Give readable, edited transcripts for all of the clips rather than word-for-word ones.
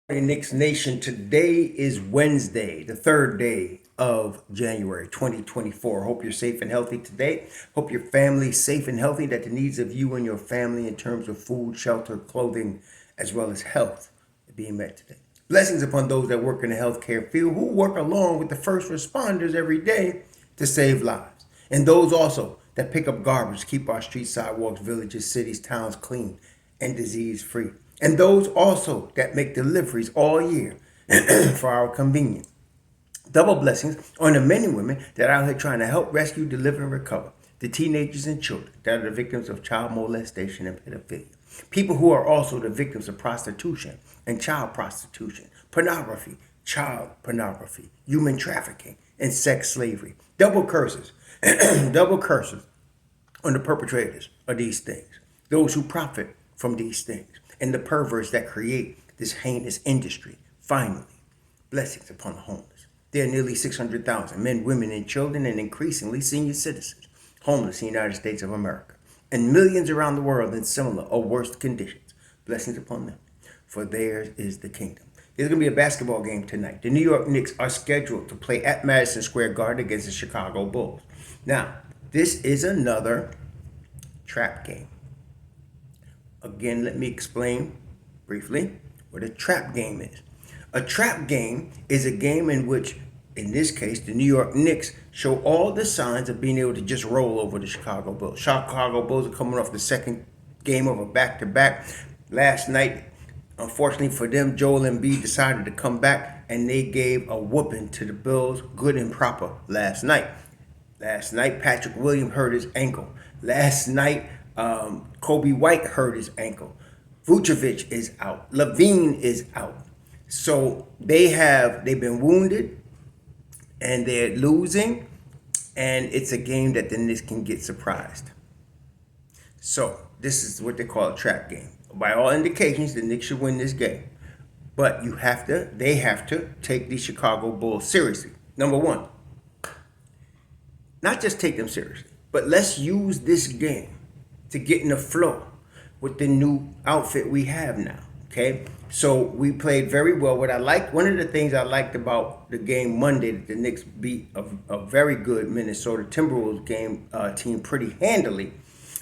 Knicks Nation, today is Wednesday, the third day of January 2024. Hope you're safe and healthy today. Hope your family's safe and healthy, that the needs of you and your family in terms of food, shelter, clothing, as well as health are being met today. Blessings upon those that work in the healthcare field, who work along with the first responders every day to save lives. And those also that pick up garbage, keep our streets, sidewalks, villages, cities, towns clean and disease free. And those also that make deliveries all year for our convenience. Double blessings on the men and women that are out here trying to help rescue, deliver, and recover the teenagers and children that are the victims of child molestation and pedophilia. People who are also the victims of prostitution and child prostitution, pornography, child pornography, human trafficking, and sex slavery. Double curses, double curses on the perpetrators of these things, those who profit from these things, and the perverts that create this heinous industry. Finally, blessings upon the homeless. There are nearly 600,000 men, women, and children, and increasingly senior citizens homeless in the United States of America, and millions around the world in similar or worse conditions. Blessings upon them, for theirs is the kingdom. There's going to be a basketball game tonight. The New York Knicks are scheduled to play at Madison Square Garden against the Chicago Bulls. Now, this is another trap game. Again, let me explain briefly what a trap game is. A trap game is a game in which, in this case, the New York Knicks show all the signs of being able to just roll over the Chicago Bulls. Chicago Bulls are coming off the second game of a back-to-back. Last night, unfortunately for them, Joel Embiid decided to come back, and they gave a whooping to the Bills, good and proper, last night. Last night, Patrick Williams hurt his ankle. Last night, Kobe White hurt his ankle. Vucevic is out. Levine is out. So they've been wounded, and they're losing, and it's a game that the Knicks can get surprised. So this is what they call a trap game. By all indications, the Knicks should win this game, but they have to take the Chicago Bulls seriously. Number one, not just take them seriously, but let's use this game to get in the flow with the new outfit we have now. Okay, so we played very well. One of the things I liked about the game Monday, that the Knicks beat a very good Minnesota Timberwolves team pretty handily,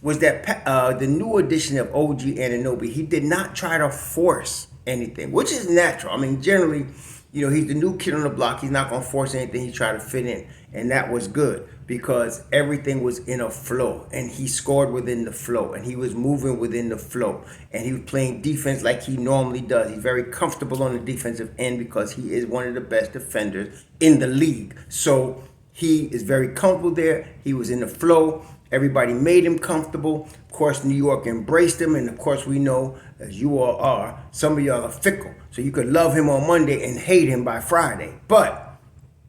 was that the new addition of OG Anunoby, he did not try to force anything, which is natural. I mean, generally, he's the new kid on the block. He's not going to force anything. He tried to fit in, and that was good because everything was in a flow, and he scored within the flow, and he was moving within the flow, and he was playing defense like he normally does. He's very comfortable on the defensive end because he is one of the best defenders in the league. So he is very comfortable there. He was in the flow. Everybody made him comfortable. Of course, New York embraced him, and of course, we know, as you all are, some of y'all are fickle. So you could love him on Monday and hate him by Friday. But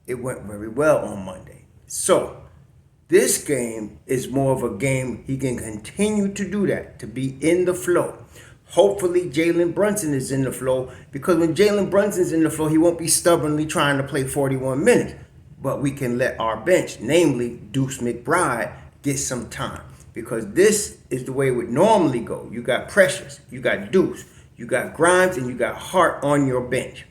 it went very well on Monday. So this game is more of a game he can continue to do that, to be in the flow. Hopefully, Jalen Brunson is in the flow, because when Jalen Brunson's in the flow, he won't be stubbornly trying to play 41 minutes. But we can let our bench, namely Deuce McBride, get some time, because this is the way it would normally go. You got Precious, you got Deuce, you got Grimes, and you got Hart on your bench.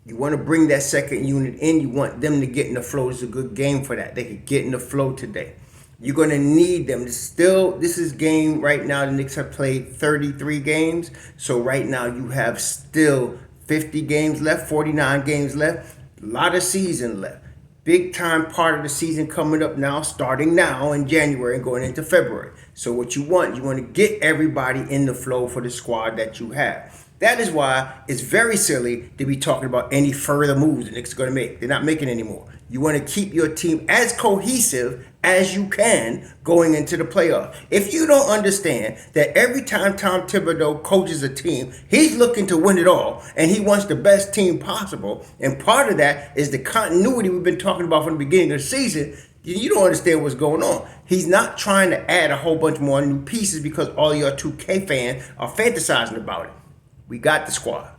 You want to bring that second unit in. You want them to get in the flow. It's a good game for that. They could get in the flow today. You're going to need them. This is game right now. The Knicks have played 33 games. So right now you have still 50 games left, 49 games left, a lot of season left. Big time part of the season coming up now, starting now in January and going into February. So what you want to get everybody in the flow for the squad that you have. That is why it's very silly to be talking about any further moves the Knicks are going to make. They're not making any more. You want to keep your team as cohesive as you can going into the playoffs. If you don't understand that every time Tom Thibodeau coaches a team, he's looking to win it all, and he wants the best team possible, and part of that is the continuity we've been talking about from the beginning of the season, you don't understand what's going on. He's not trying to add a whole bunch more new pieces because all your 2K fans are fantasizing about it. We got the squad.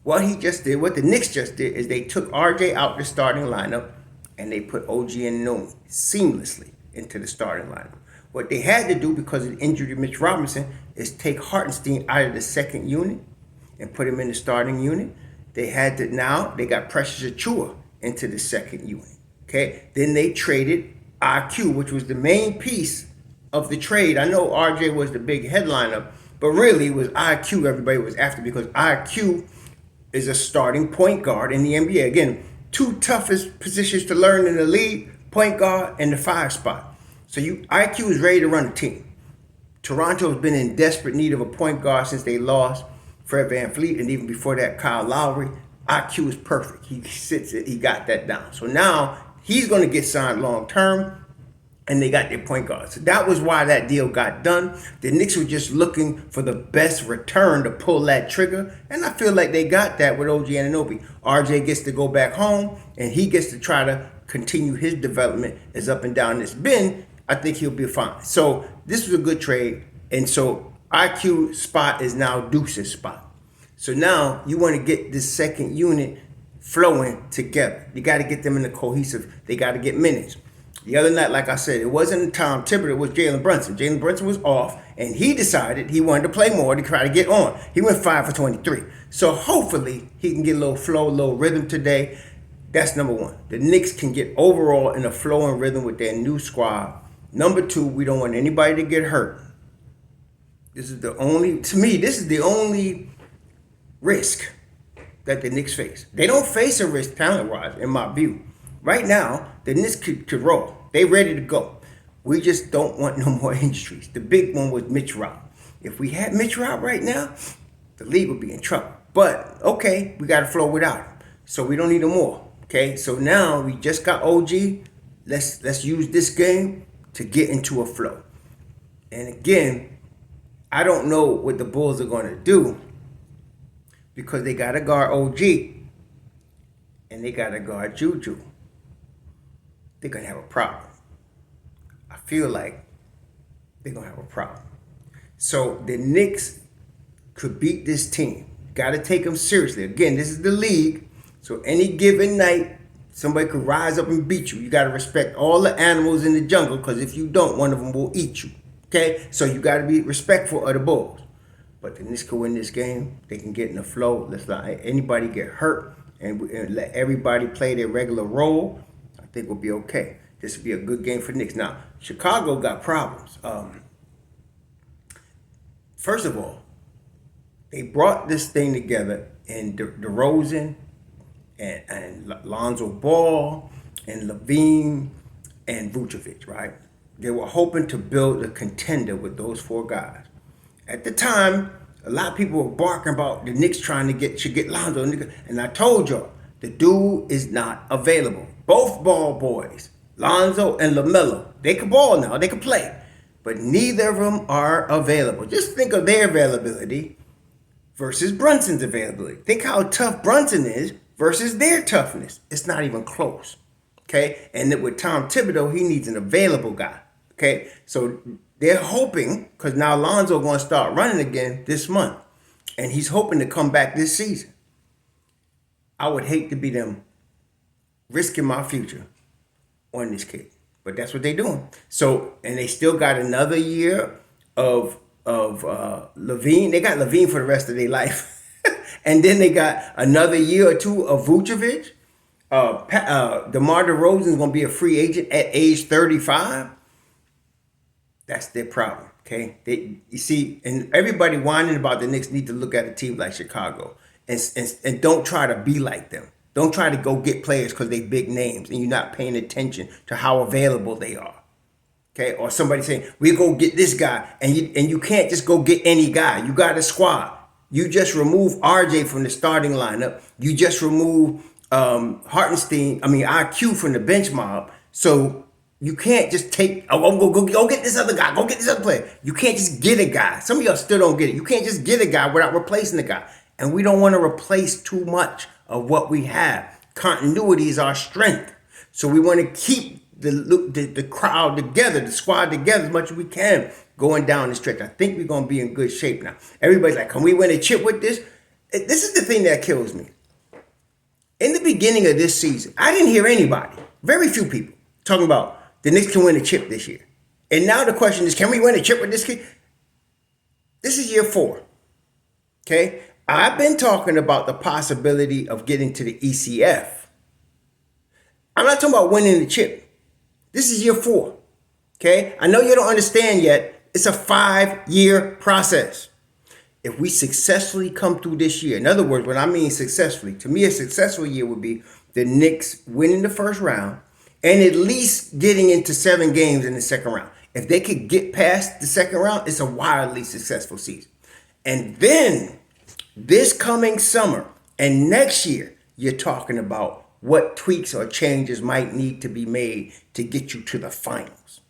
What the Knicks just did, is they took RJ out the starting lineup and they put OG Anunoby seamlessly into the starting lineup. What they had to do, because of the injury to Mitch Robinson, is take Hartenstein out of the second unit and put him in the starting unit. Now they got Precious Achua into the second unit. Okay. Then they traded IQ, which was the main piece of the trade. I know RJ was the big headliner, but really it was IQ everybody was after, because IQ is a starting point guard in the NBA. Again, two toughest positions to learn in the league, point guard and the 5 spot. So IQ is ready to run a team. Toronto has been in desperate need of a point guard since they lost Fred VanVleet, and even before that, Kyle Lowry. IQ is perfect. He sits it. He got that down. So now he's going to get signed long term, and they got their point guard. So that was why that deal got done. The Knicks were just looking for the best return to pull that trigger, and I feel like they got that with OG Anunoby. RJ gets to go back home, and he gets to try to continue his development as up and down it's been. I think he'll be fine. So this was a good trade, and so IQ spot is now Deuce's spot. So now you want to get this second unit flowing together. You got to get them in the cohesive. They got to get minutes. The other night, like I said, it wasn't Tom Thibodeau, it was Jalen Brunson. Jalen Brunson was off, and he decided he wanted to play more to try to get on. He went 5 for 23. So hopefully he can get a little flow, a little rhythm today. That's number one. The Knicks can get overall in a flow and rhythm with their new squad. Number two, we don't want anybody to get hurt. This is the only risk that the Knicks face. They don't face a risk talent-wise, in my view. Right now, the Knicks could roll. They ready to go. We just don't want no more injuries. The big one was Mitch Rob. If we had Mitch Rob right now, the league would be in trouble. But, okay, we got to flow without him. So we don't need him more. Okay, so now we just got OG. Let's use this game to get into a flow. And again, I don't know what the Bulls are going to do, because they got to guard OG and they got to guard Juju. They're going to have a problem. I feel like they're going to have a problem. So the Knicks could beat this team. Got to take them seriously. Again, this is the league. So any given night, somebody could rise up and beat you. You got to respect all the animals in the jungle, because if you don't, one of them will eat you. Okay? So you got to be respectful of the Bulls. But the Knicks can win this game. They can get in the flow. Let's not let anybody get hurt, and let everybody play their regular role. I think we'll be okay. This will be a good game for Knicks. Now, Chicago got problems. First of all, they brought this thing together, and DeRozan and Lonzo Ball and Levine and Vucevic, right? They were hoping to build a contender with those 4 guys. At the time, a lot of people were barking about the Knicks trying to get Lonzo. And I told y'all, the dude is not available. Both ball boys, Lonzo and LaMelo, they can ball now. They can play. But neither of them are available. Just think of their availability versus Brunson's availability. Think how tough Brunson is versus their toughness. It's not even close. Okay? And then with Tom Thibodeau, he needs an available guy. Okay? So they're hoping, because now Lonzo going to start running again this month, and he's hoping to come back this season. I would hate to be them risking my future on this kid, but that's what they're doing. So, and they still got another year of Levine. They got Levine for the rest of their life, and then they got another year or two of Vucevic. DeMar DeRozan is going to be a free agent at age 35. That's their problem, okay? You see, and everybody whining about the Knicks need to look at a team like Chicago and don't try to be like them. Don't try to go get players because they big names and you're not paying attention to how available they are, okay? Or somebody saying, we go get this guy, and you can't just go get any guy. You got a squad. You just remove RJ from the starting lineup. You just remove IQ from the bench mob. So you can't just take, go get this other guy, go get this other player. You can't just get a guy. Some of y'all still don't get it. You can't just get a guy without replacing the guy. And we don't want to replace too much of what we have. Continuity is our strength. So we want to keep the crowd together, the squad together as much as we can going down the stretch. I think we're going to be in good shape now. Everybody's like, can we win a chip with this? This is the thing that kills me. In the beginning of this season, I didn't hear anybody, very few people, talking about the Knicks can win a chip this year. And now the question is, can we win a chip with this kid? This is year 4. Okay? I've been talking about the possibility of getting to the ECF. I'm not talking about winning the chip. This is year 4. Okay? I know you don't understand yet. It's a 5-year process. If we successfully come through this year, in other words, what I mean successfully, to me a successful year would be the Knicks winning the first round and at least getting into 7 games in the second round. If they could get past the second round, it's a wildly successful season. And then this coming summer and next year, you're talking about what tweaks or changes might need to be made to get you to the finals.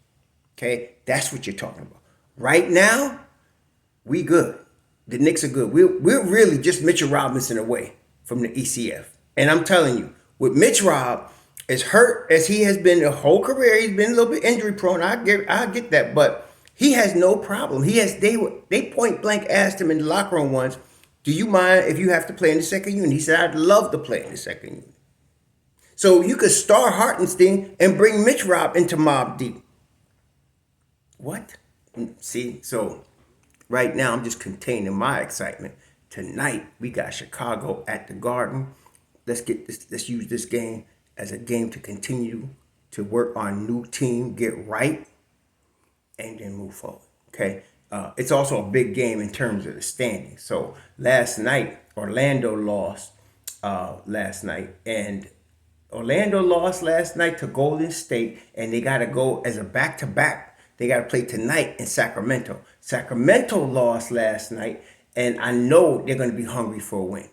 Okay? That's what you're talking about. Right now, we good. The Knicks are good. We're really just Mitchell Robinson away from the ECF. And I'm telling you, with Mitch Rob, as hurt as he has been the whole career, he's been a little bit injury prone. I get that, but he has no problem. They point blank asked him in the locker room once, "Do you mind if you have to play in the second unit?" He said, "I'd love to play in the second unit." So you could star Hartenstein and bring Mitch Rob into Mob Deep. What? See, so right now I'm just containing my excitement. Tonight we got Chicago at the Garden. Let's use this game as a game to continue to work on new team, get right, and then move forward. Okay. It's also a big game in terms of the standings. So last night, Orlando lost last night, and Orlando lost last night to Golden State, and they got to go as a back-to-back. They got to play tonight in Sacramento. Sacramento lost last night, and I know they're going to be hungry for a win.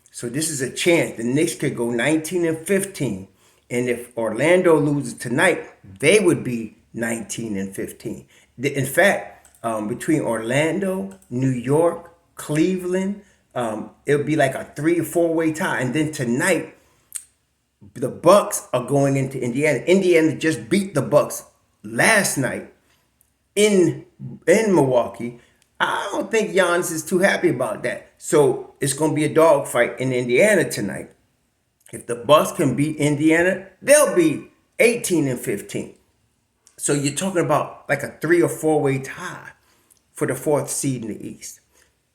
So this is a chance. The Knicks could go 19-15, and if Orlando loses tonight, they would be 19-15. In fact, between Orlando, New York, Cleveland, it'll be like a 3 or 4-way tie. And then tonight, the Bucks are going into Indiana. Indiana just beat the Bucks last night in Milwaukee. I don't think Giannis is too happy about that. So it's going to be a dogfight in Indiana tonight. If the Bucks can beat Indiana, they'll be 18-15. So you're talking about like a 3 or 4-way tie for the 4th seed in the East.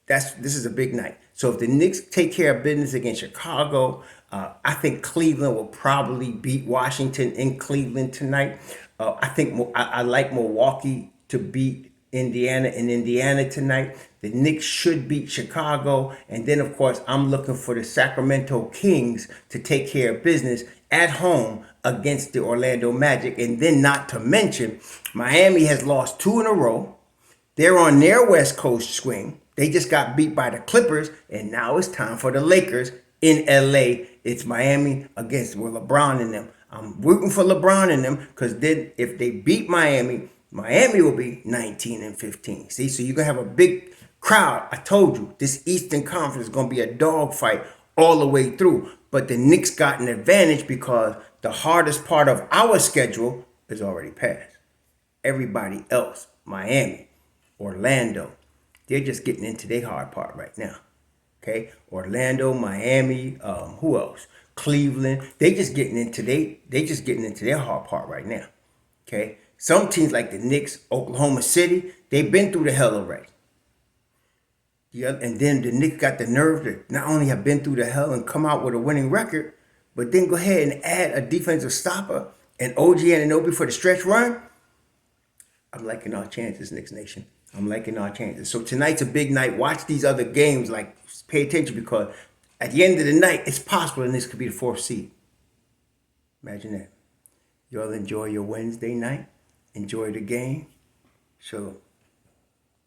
This is a big night. So if the Knicks take care of business against Chicago, I think Cleveland will probably beat Washington in Cleveland tonight. I like Milwaukee to beat Indiana in Indiana tonight. The Knicks should beat Chicago. And then, of course, I'm looking for the Sacramento Kings to take care of business at home against the Orlando Magic. And then not to mention, Miami has lost 2 in a row. They're on their West Coast swing. They just got beat by the Clippers. And now it's time for the Lakers in LA. It's Miami against LeBron and them. I'm rooting for LeBron and them because then if they beat Miami, Miami will be 19-15. See, so you're going to have a big crowd. I told you, this Eastern Conference is going to be a dogfight all the way through. But the Knicks got an advantage because the hardest part of our schedule is already passed. Everybody else, Miami, Orlando, they're just getting into their hard part right now. Okay, Orlando, Miami, who else? Cleveland. They just getting into their hard part right now. Okay, some teams like the Knicks, Oklahoma City, they've been through the hell already. And then the Knicks got the nerve to not only have been through the hell and come out with a winning record, but then go ahead and add a defensive stopper and OG Anunoby for the stretch run. I'm liking our chances, Knicks Nation. I'm liking our chances. So tonight's a big night. Watch these other games. Like, pay attention because at the end of the night, it's possible the Knicks could be the 4th seed. Imagine that. Y'all enjoy your Wednesday night. Enjoy the game. So